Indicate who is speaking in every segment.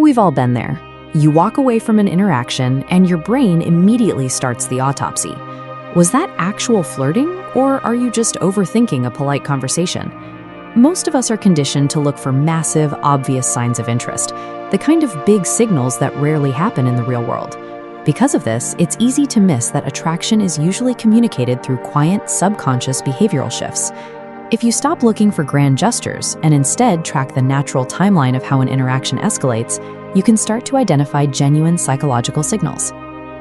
Speaker 1: We've all been there. You walk away from an interaction and your brain immediately starts the autopsy. Was that actual flirting, or are you just overthinking a polite conversation? Most of us are conditioned to look for massive, obvious signs of interest, the kind of big signals that rarely happen in the real world. Because of this, it's easy to miss that attraction is usually communicated through quiet, subconscious behavioral shifts. If you stop looking for grand gestures and instead track the natural timeline of how an interaction escalates, you can start to identify genuine psychological signals.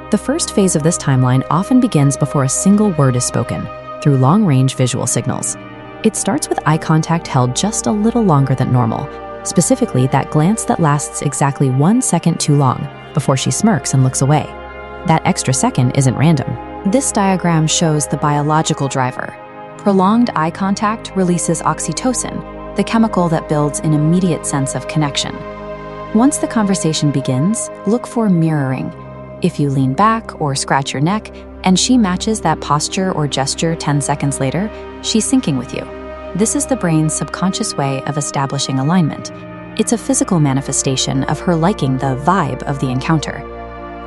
Speaker 1: The first phase of this timeline often begins before a single word is spoken, through long-range visual signals. It starts with eye contact held just a little longer than normal, specifically that glance that lasts exactly 1 second too long, before she smirks and looks away. That extra second isn't random. This diagram shows the biological driver. Prolonged eye contact releases oxytocin, the chemical that builds an immediate sense of connection. Once the conversation begins, look for mirroring. If you lean back or scratch your neck, and she matches that posture or gesture 10 seconds later, she's syncing with you. This is the brain's subconscious way of establishing alignment. It's a physical manifestation of her liking the vibe of the encounter.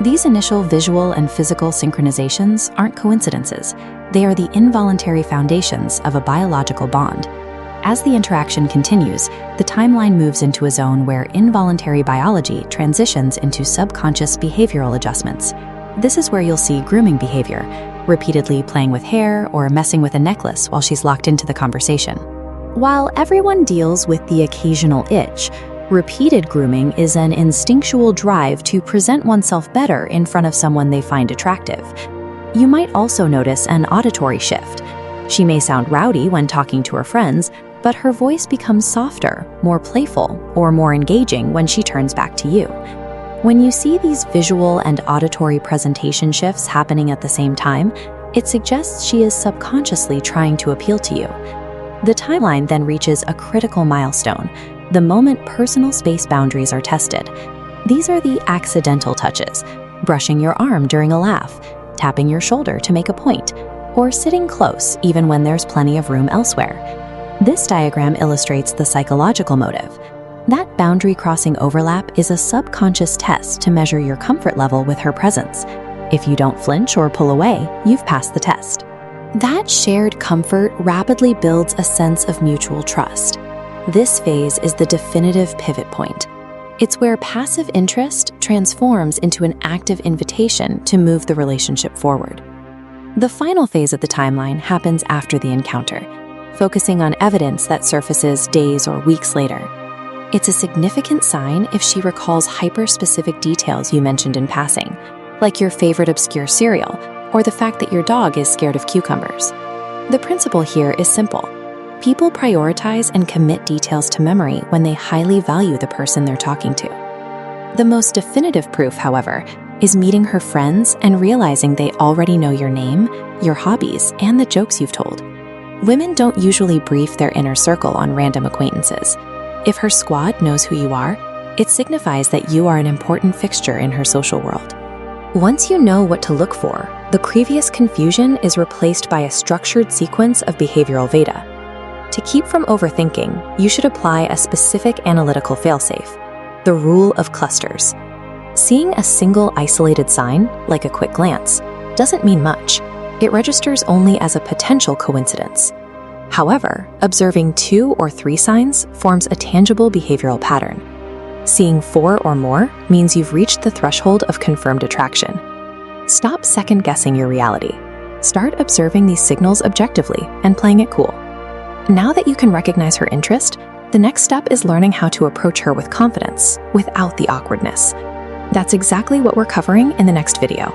Speaker 1: These initial visual and physical synchronizations aren't coincidences. They are the involuntary foundations of a biological bond. As the interaction continues, the timeline moves into a zone where involuntary biology transitions into subconscious behavioral adjustments. This is where you'll see grooming behavior, repeatedly playing with hair or messing with a necklace while she's locked into the conversation. While everyone deals with the occasional itch, repeated grooming is an instinctual drive to present oneself better in front of someone they find attractive. You might also notice an auditory shift. She may sound rowdy when talking to her friends, but her voice becomes softer, more playful, or more engaging when she turns back to you. When you see these visual and auditory presentation shifts happening at the same time, it suggests she is subconsciously trying to appeal to you. The timeline then reaches a critical milestone, the moment personal space boundaries are tested. These are the accidental touches: brushing your arm during a laugh, tapping your shoulder to make a point, or sitting close even when there's plenty of room elsewhere. This diagram illustrates the psychological motive. That boundary-crossing overlap is a subconscious test to measure your comfort level with her presence. If you don't flinch or pull away, you've passed the test. That shared comfort rapidly builds a sense of mutual trust. This phase is the definitive pivot point. It's where passive interest transforms into an active invitation to move the relationship forward. The final phase of the timeline happens after the encounter, focusing on evidence that surfaces days or weeks later. It's a significant sign if she recalls hyper-specific details you mentioned in passing, like your favorite obscure cereal or the fact that your dog is scared of cucumbers. The principle here is simple. People prioritize and commit details to memory when they highly value the person they're talking to. The most definitive proof, however, is meeting her friends and realizing they already know your name, your hobbies, and the jokes you've told. Women don't usually brief their inner circle on random acquaintances. If her squad knows who you are, it signifies that you are an important fixture in her social world. Once you know what to look for, the previous confusion is replaced by a structured sequence of behavioral veda. To keep from overthinking, you should apply a specific analytical failsafe, the rule of clusters. Seeing a single isolated sign, like a quick glance, doesn't mean much. It registers only as a potential coincidence. However, observing 2 or 3 signs forms a tangible behavioral pattern. Seeing 4 or more means you've reached the threshold of confirmed attraction. Stop second-guessing your reality. Start observing these signals objectively and playing it cool. Now that you can recognize her interest, the next step is learning how to approach her with confidence, without the awkwardness. That's exactly what we're covering in the next video.